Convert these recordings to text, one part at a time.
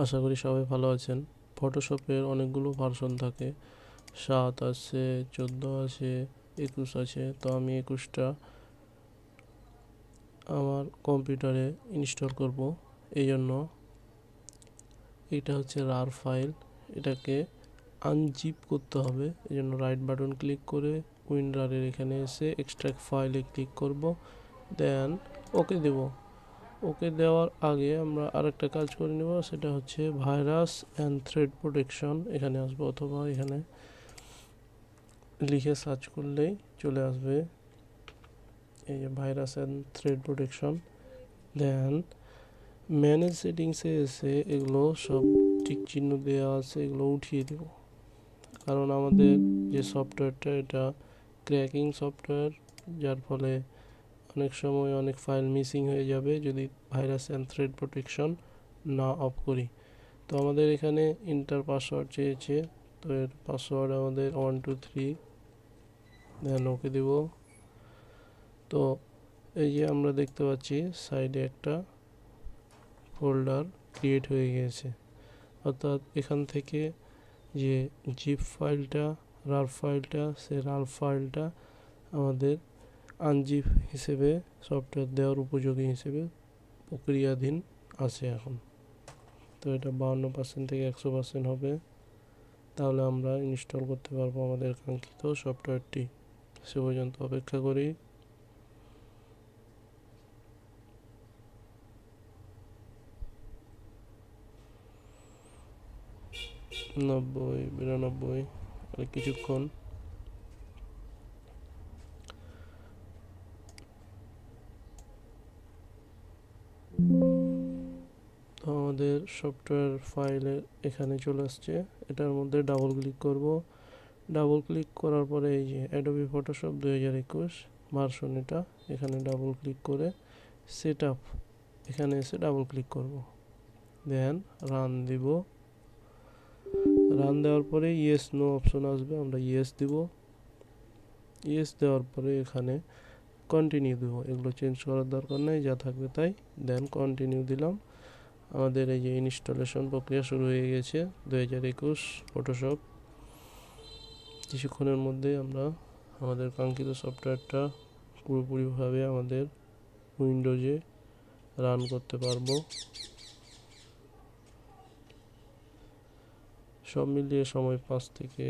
আশা করি সবাই ভালো আছেন। ফটোশপের অনেকগুলো ভার্সন থাকে, 7 আছে, 14 আছে, 21 আছে। তো আমি 21টা আমার কম্পিউটারে ইনস্টল করব। এই জন্য এটা হচ্ছে রার ফাইল, এটাকে আনজিপ করতে হবে। এই জন্য রাইট বাটন ক্লিক করে উইন্ডারের এখানে এসে এক্সট্রাক্ট ফাইলে ক্লিক করব, দেন ওকে দেব। ওকে দেওয়ার আগে আমরা আরেকটা কাজ করে নেব, সেটা হচ্ছে ভাইরাস অ্যান্ড থ্রেড প্রোটেকশন। এখানে আসবো, অথবা এখানে লিখে সার্চ করলেই চলে আসবে এই যে virus and threat protection. Then manage সেটিংসে এসে এগুলো সব টিক চিহ্ন দেওয়া আছে, এগুলো উঠিয়ে দেব। কারণ আমাদের যে সফটওয়্যারটা, এটা ক্র্যাকিং সফটওয়্যার, যার ফলে অনেক সময় অনেক ফাইল মিসিং হয়ে যাবে যদি ভাইরাস অ্যান্ড থ্রেড প্রোটেকশন না অফ করি। তো আমাদের এখানে ইন্টার পাসওয়ার্ড চেয়েছে, তো এর পাসওয়ার্ড আমাদের 1 2 3, দেন ওকে দেব। তো এই যে আমরা দেখতে পাচ্ছি সাইডে একটা ফোল্ডার ক্রিয়েট হয়ে গিয়েছে, অর্থাৎ এখান থেকে যে জিপ ফাইলটা, রার ফাইলটা, সে রার ফাইলটা আমাদের আনজিপ হিসেবে সফটওয়্যার দেওয়ার উপযোগী হিসেবে প্রক্রিয়াধীন আছে এখন। তো এটা 52% থেকে 100% হবে, তাহলে আমরা ইনস্টল করতে পারবো আমাদের কাঙ্ক্ষিত সফটওয়্যারটি। সে পর্যন্ত অপেক্ষা করি। 90, 92, আর কিছুক্ষণ। তো আমাদের সফটওয়্যার ফাইলে এখানে চলে আসছে, এটার মধ্যে ডাবল ক্লিক করব। ডাবল ক্লিক করার পরে এই যে অ্যাডোবি ফটোশপ 2021 ভার্সন, এটা এখানে ডাবল ক্লিক করে সেট আপ, এখানে এসে ডাবল ক্লিক করব, দেন রান দিব। রান দেওয়ার পরে ইয়েস নো অপশন আসবে, আমরা ইয়েস দিব। ইয়েস দেওয়ার পরে এখানে কন্টিনিউ দেবো, এগুলো চেঞ্জ করার দরকার নেই, যা থাকবে তাই। দেন কন্টিনিউ দিলাম। আমাদের এই যে ইনস্টলেশন প্রক্রিয়া শুরু হয়ে গেছে 2021 ফটোশপ। কিছুক্ষণের মধ্যে আমরা আমাদের কাঙ্ক্ষিত সফটওয়্যারটা পুরোপুরিভাবে আমাদের উইন্ডোজে রান করতে পারবো। সব মিলিয়ে সময় 5 থেকে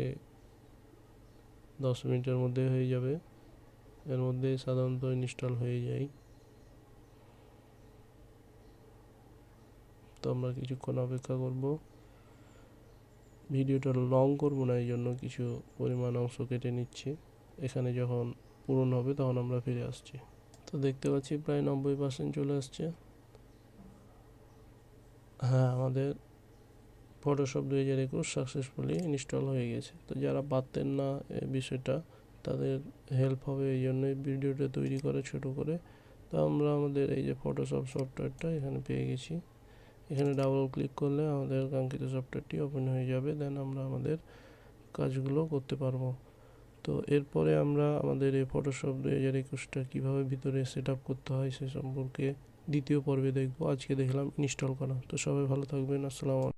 10 মিনিটের মধ্যে হয়ে যাবে, এর মধ্যে সাধারণত ইনস্টল হয়ে যায়। তো আমরা কিছুক্ষণ অপেক্ষা করব। ভিডিওটা লং করব না, এই জন্য কিছু পরিমাণ অংশ কেটে নিচ্ছি। এখানে যখন পূরণ হবে তখন আমরা ফিরে আসছি। তো দেখতে পাচ্ছি প্রায় 90% চলে আসছে। হ্যাঁ, আমাদের ফটোশপ 2021 সাকসেসফুলি ইনস্টল হয়ে গেছে। তো যারা পারতেন না এই বিষয়টা, তাদের হেল্প হবে এই জন্যই ভিডিওটা তৈরি করে ছোট করে। তো আমরা আমাদের এই যে ফটোশপ সফটওয়্যারটা এখানে পেয়ে গেছি। এখানে ডাবল ক্লিক করলে আমাদের কাঙ্ক্ষিত সফটওয়্যারটি ওপেন হয়ে যাবে, দেন আমরা আমাদের কাজগুলো করতে পারবো। তো এরপরে আমরা আমাদের এই ফটোশপ 2021টা কীভাবে ভিতরে সেট আপ করতে হয় সে সম্পর্কে দ্বিতীয় পর্বে দেখব। আজকে দেখলাম ইনস্টল করা। তো সবাই ভালো থাকবেন, আসসালামু আলাইকুম।